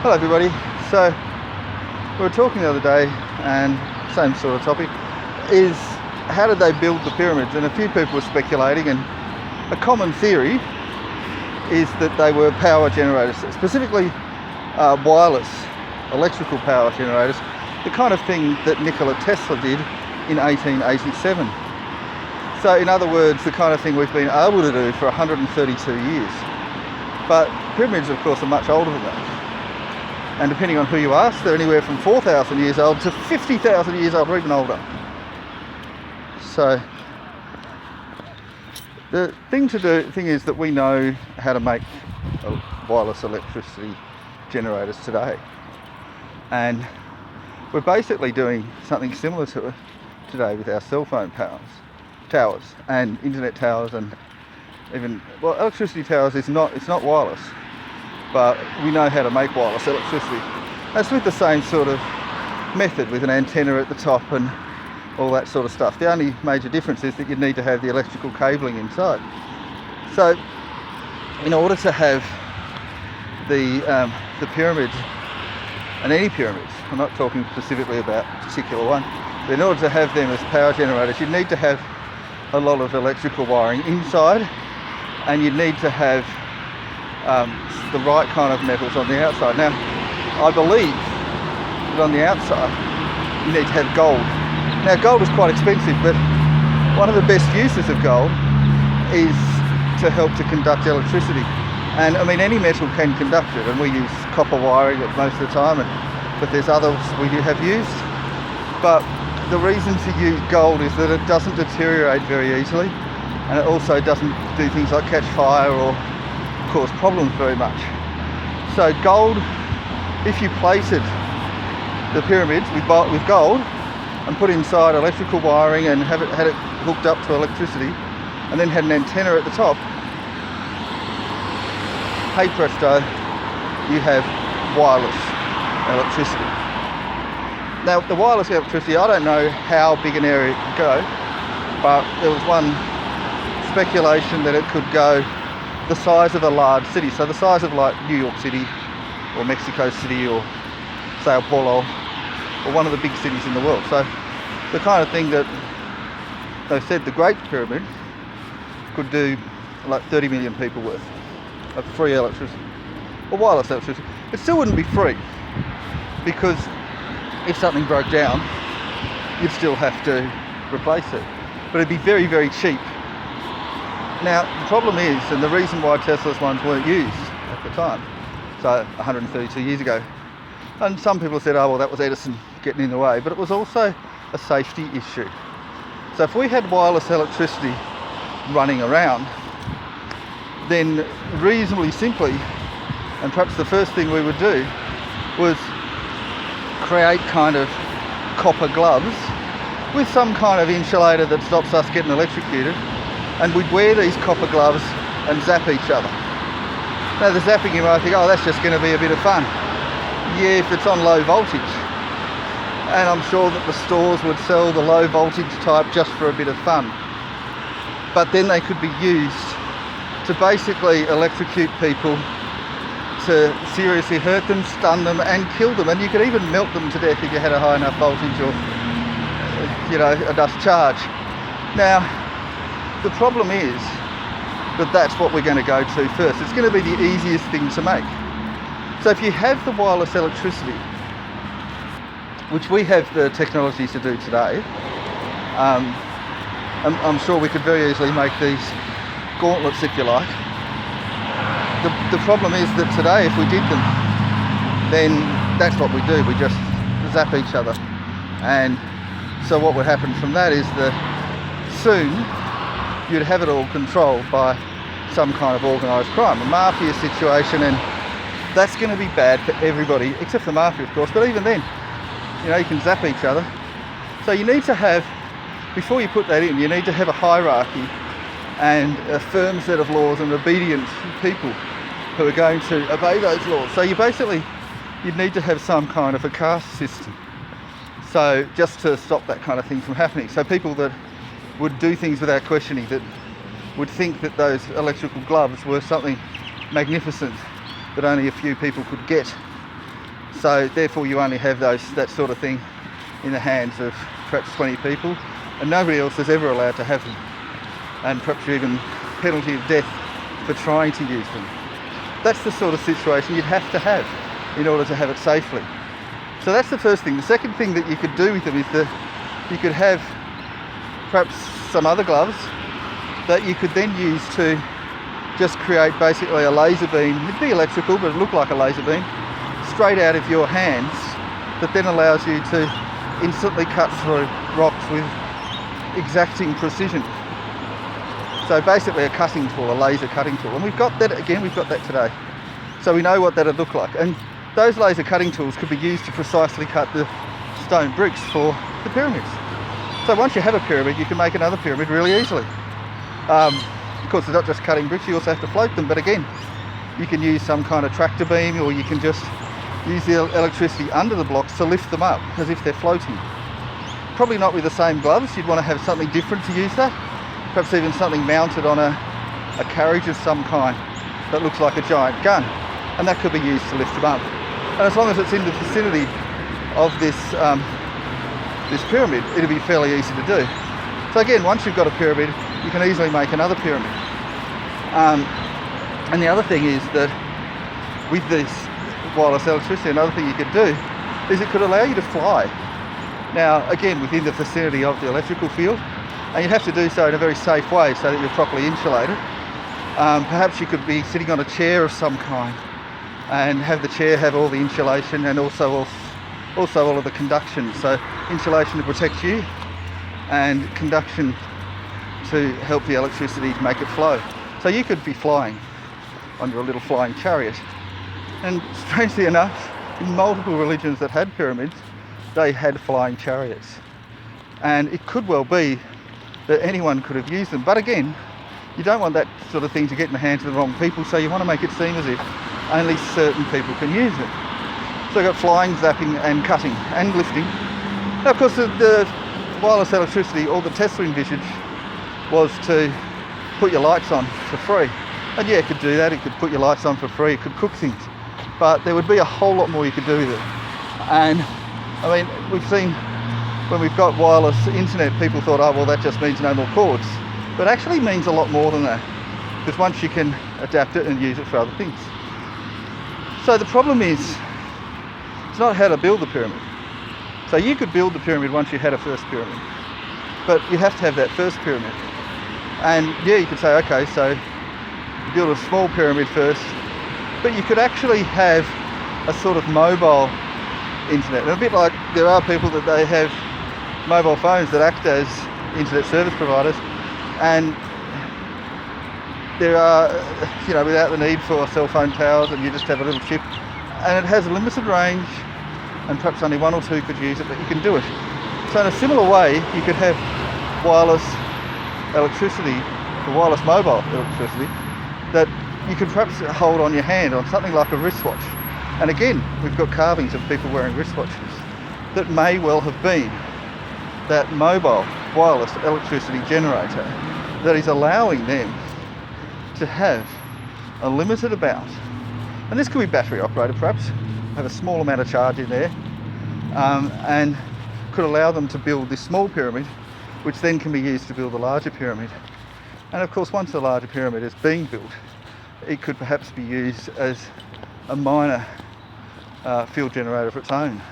Hello everybody. So we were talking the other day, and same sort of topic, is how did they build the pyramids? And a few people were speculating, and a common theory is that they were power generators, specifically wireless electrical power generators, the kind of thing that Nikola Tesla did in 1887. So in other words, the kind of thing we've been able to do for 132 years. But pyramids, of course, are much older than that. And depending on who you ask, they're anywhere from 4,000 years old to 50,000 years old or even older. So the thing is that we know how to make wireless electricity generators today. And we're basically doing something similar to it today with our cell phone towers and internet towers, and even, well, electricity towers it's not wireless, but we know how to make wireless electricity. That's with the same sort of method, with an antenna at the top and all that sort of stuff. The only major difference is that you need to have the electrical cabling inside. So in order to have the pyramids, and any pyramids, I'm not talking specifically about a particular one, but in order to have them as power generators, you need to have a lot of electrical wiring inside, and you need to have the right kind of metals on the outside. Now, I believe that on the outside you need to have gold. Now, gold is quite expensive, but one of the best uses of gold is to help to conduct electricity. And I mean, any metal can conduct it, and we use copper wiring most of the time, but there's others we have used. But the reason to use gold is that it doesn't deteriorate very easily, and it also doesn't do things like catch fire or cause problems very much. So gold, if you plated the pyramids with gold and put inside electrical wiring and had it hooked up to electricity, and then had an antenna at the top, hey presto, you have wireless electricity. Now, the wireless electricity, I don't know how big an area it could go, but there was one speculation that it could go the size of a large city, so the size of like New York City or Mexico City or Sao Paulo or one of the big cities in the world. So the kind of thing that they said the Great Pyramid could do like 30 million people worth of free electricity or wireless electricity. It still wouldn't be free, because if something broke down you'd still have to replace it, but it'd be very, very cheap. Now, the problem is, and the reason why Tesla's ones weren't used at the time, so 132 years ago, and some people said, oh well, that was Edison getting in the way, but it was also a safety issue. So if we had wireless electricity running around, then reasonably simply, and perhaps the first thing we would do was create kind of copper gloves with some kind of insulator that stops us getting electrocuted, and we'd wear these copper gloves and zap each other. Now, the zapping, you might think, oh, that's just going to be a bit of fun. Yeah, if it's on low voltage. And I'm sure that the stores would sell the low voltage type just for a bit of fun. But then they could be used to basically electrocute people, to seriously hurt them, stun them and kill them. And you could even melt them to death if you had a high enough voltage or, enough charge. Now, the problem is that that's what we're going to go to first. It's going to be the easiest thing to make. So if you have the wireless electricity, which we have the technology to do today, I'm sure we could very easily make these gauntlets, if you like. The problem is that today, if we did them, then that's what we do. We just zap each other. And so what would happen from that is that soon you'd have it all controlled by some kind of organised crime, a mafia situation, and that's going to be bad for everybody, except for the mafia, of course. But even then, you can zap each other. So you need to have, before you put that in, you need to have a hierarchy and a firm set of laws and obedient people who are going to obey those laws. So you'd need to have some kind of a caste system. So just to stop that kind of thing from happening. So people that would do things without questioning, that would think that those electrical gloves were something magnificent that only a few people could get, So therefore you only have that sort of thing in the hands of perhaps 20 people, and nobody else is ever allowed to have them, and perhaps even penalty of death for trying to use them. That's the sort of situation you'd have to have in order to have it safely. So that's the first thing. The second thing that you could do with them is that you could have perhaps some other gloves that you could then use to just create basically a laser beam. It'd be electrical, but it looked like a laser beam, straight out of your hands, that then allows you to instantly cut through rocks with exacting precision. So basically a cutting tool, a laser cutting tool. And we've got that today. So we know what that would look like. And those laser cutting tools could be used to precisely cut the stone bricks for the pyramids. So once you have a pyramid, you can make another pyramid really easily. Of course, it's not just cutting bricks, you also have to float them. But again, you can use some kind of tractor beam, or you can just use the electricity under the blocks to lift them up as if they're floating. Probably not with the same gloves. You'd want to have something different to use that. Perhaps even something mounted on a carriage of some kind that looks like a giant gun, and that could be used to lift them up. And as long as it's in the vicinity of this pyramid, it'll be fairly easy to do. So again, once you've got a pyramid, you can easily make another pyramid. And the other thing is that with this wireless electricity, another thing you could do is it could allow you to fly. Now, again, within the vicinity of the electrical field, and you'd have to do so in a very safe way so that you're properly insulated. Perhaps you could be sitting on a chair of some kind and have the chair have all the insulation and also all of the conduction. So insulation to protect you and conduction to help the electricity to make it flow. So you could be flying on your little flying chariot. And strangely enough, in multiple religions that had pyramids, they had flying chariots. And it could well be that anyone could have used them. But again, you don't want that sort of thing to get in the hands of the wrong people, so you want to make it seem as if only certain people can use it. So you've got flying, zapping and cutting and lifting. Now of course the wireless electricity, all that Tesla envisaged was to put your lights on for free. And yeah, it could do that, it could put your lights on for free, it could cook things. But there would be a whole lot more you could do with it. And I mean, we've seen when we've got wireless internet, people thought, oh well, that just means no more cords. But it actually means a lot more than that, because once you can adapt it and use it for other things. So the problem is, it's not how to build the pyramid. So you could build the pyramid once you had a first pyramid, but you have to have that first pyramid. And yeah, you could say, okay, so you build a small pyramid first, but you could actually have a sort of mobile internet. And a bit like there are people that they have mobile phones that act as internet service providers, and there are, you know, without the need for cell phone towers, and you just have a little chip, and it has a limited range, and perhaps only one or two could use it, but you can do it. So in a similar way, you could have wireless electricity, or wireless mobile electricity, that you could perhaps hold on your hand on something like a wristwatch. And again, we've got carvings of people wearing wristwatches that may well have been that mobile wireless electricity generator that is allowing them to have a limited amount, and this could be battery operated perhaps, have a small amount of charge in there, and could allow them to build this small pyramid, which then can be used to build a larger pyramid. And of course, once the larger pyramid is being built, it could perhaps be used as a minor field generator of its own.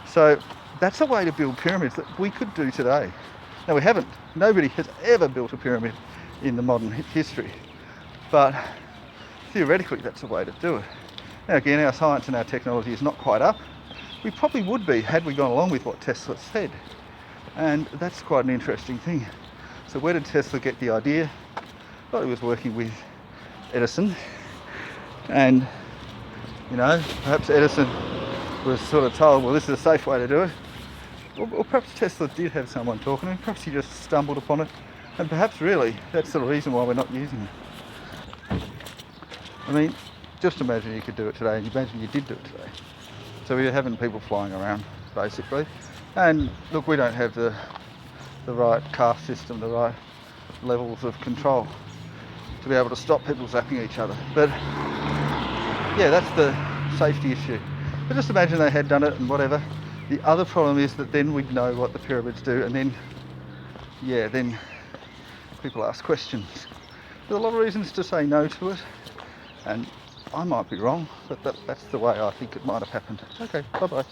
So that's a way to build pyramids that we could do today. Now we haven't. Nobody has ever built a pyramid in the modern history. But theoretically that's a way to do it. Now again, our science and our technology is not quite up. We probably would be had we gone along with what Tesla said. And that's quite an interesting thing. So where did Tesla get the idea? Well, he was working with Edison, and you know, perhaps Edison was sort of told, well, this is a safe way to do it. Or perhaps Tesla did have someone talking to him, perhaps he just stumbled upon it, and perhaps really that's the reason why we're not using it. I mean, just imagine you could do it today, and imagine you did do it today. So we're having people flying around, basically. And look, we don't have the right caste system, the right levels of control to be able to stop people zapping each other. But yeah, that's the safety issue. But just imagine they had done it and whatever. The other problem is that then we'd know what the pyramids do, and then, yeah, then people ask questions. There's a lot of reasons to say no to it, and I might be wrong, but that's the way I think it might have happened. Okay, bye-bye.